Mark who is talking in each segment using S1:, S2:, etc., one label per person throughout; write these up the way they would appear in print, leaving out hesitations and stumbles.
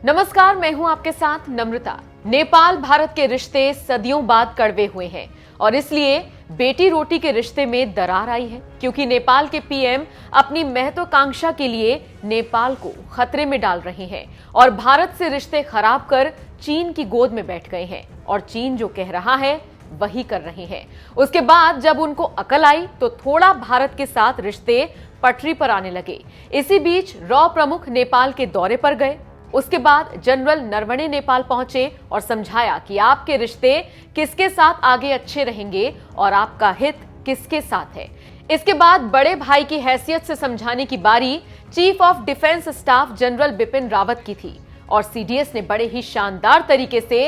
S1: नमस्कार, मैं हूं आपके साथ नम्रता। नेपाल भारत के रिश्ते सदियों बाद कड़वे हुए हैं और इसलिए बेटी रोटी के रिश्ते में दरार आई है, क्योंकि नेपाल के पीएम अपनी महत्वाकांक्षा के लिए नेपाल को खतरे में डाल रहे हैं और भारत से रिश्ते खराब कर चीन की गोद में बैठ गए हैं और चीन जो कह रहा है वही कर रहे हैं। उसके बाद जब उनको अकल आई तो थोड़ा भारत के साथ रिश्ते पटरी पर आने लगे। इसी बीच रॉ प्रमुख नेपाल के दौरे पर गए। उसके बाद जनरल नरवणे नेपाल पहुंचे और समझाया कि आपके रिश्ते किसके साथ आगे अच्छे रहेंगे और आपका हित किसके साथ है। इसके बाद बड़े भाई की हैसियत से समझाने की बारी chief of defence staff general Bipin Rawat की थी और सीडीएस ने बड़े ही शानदार तरीके से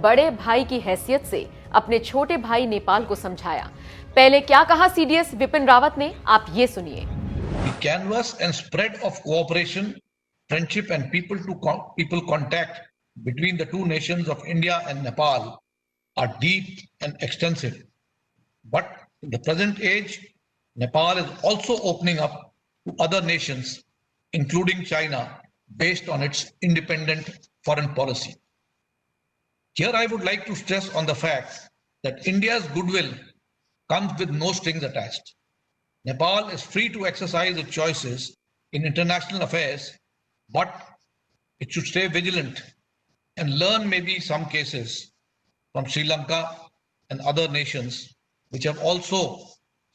S1: बड़े भाई की हैसियत से अपने छोटे भाई नेपाल को समझाया। पहले क्या कहा सीडीएस बिपिन रावत ने, आप ये सुनिए।
S2: Canvas and spread of cooperation, friendship and people contact between the two nations of India and Nepal are deep and extensive. But in the present age, Nepal is also opening up to other nations, including China, based on its independent foreign policy. Here I would like to stress on the fact that India's goodwill comes with no strings attached. Nepal is free to exercise its choices in international affairs, but it should stay vigilant and learn maybe some cases from Sri Lanka and other nations which have also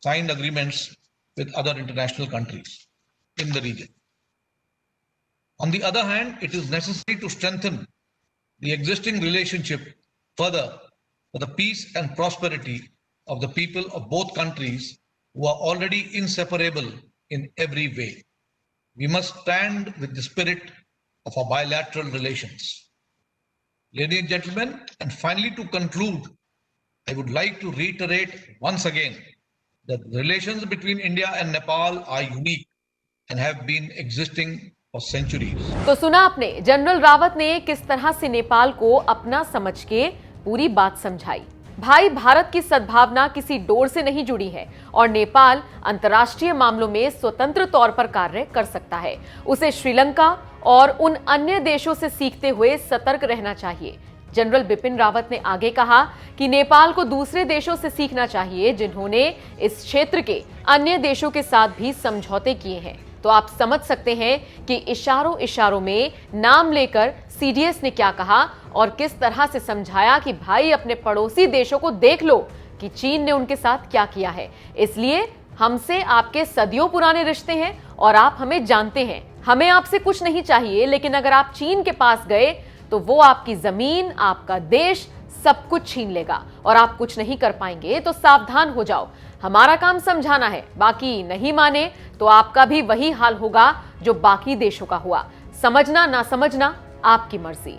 S2: signed agreements with other international countries in the region. On the other hand, it is necessary to strengthen the existing relationship further for the peace and prosperity of the people of both countries who are already inseparable in every way. We must stand with the spirit of our bilateral relations. Ladies and gentlemen, and finally to conclude, I would like to reiterate once again that relations between India and Nepal are unique and have been existing for centuries.
S1: तो सुना आपने general Rawat ने किस तरह से नेपाल को अपना समझ के पूरी बात समझाई। भाई भारत की सद्भावना किसी डोर से नहीं जुड़ी है और नेपाल अंतर्राष्ट्रीय मामलों में स्वतंत्र तौर पर कार्य कर सकता है। उसे श्रीलंका और उन अन्य देशों से सीखते हुए सतर्क रहना चाहिए। जनरल बिपिन रावत ने आगे कहा कि नेपाल को दूसरे देशों से सीखना चाहिए जिन्होंने इस क्षेत्र के अन्य देशों के साथ भी समझौते किए हैं। तो आप समझ सकते हैं कि इशारों इशारों में नाम लेकर सीडीएस ने क्या कहा और किस तरह से समझाया कि भाई अपने पड़ोसी देशों को देख लो कि चीन ने उनके साथ क्या किया है। इसलिए हमसे आपके सदियों पुराने रिश्ते हैं और आप हमें जानते हैं। हमें आपसे कुछ नहीं चाहिए, लेकिन अगर आप चीन के पास गए तो वो आपकी जमीन, आपका देश सब कुछ छीन लेगा और आप कुछ नहीं कर पाएंगे। तो सावधान हो जाओ। हमारा काम समझाना है, बाकी नहीं माने तो आपका भी वही हाल होगा जो बाकी देशों का हुआ। समझना ना समझना आपकी मर्जी।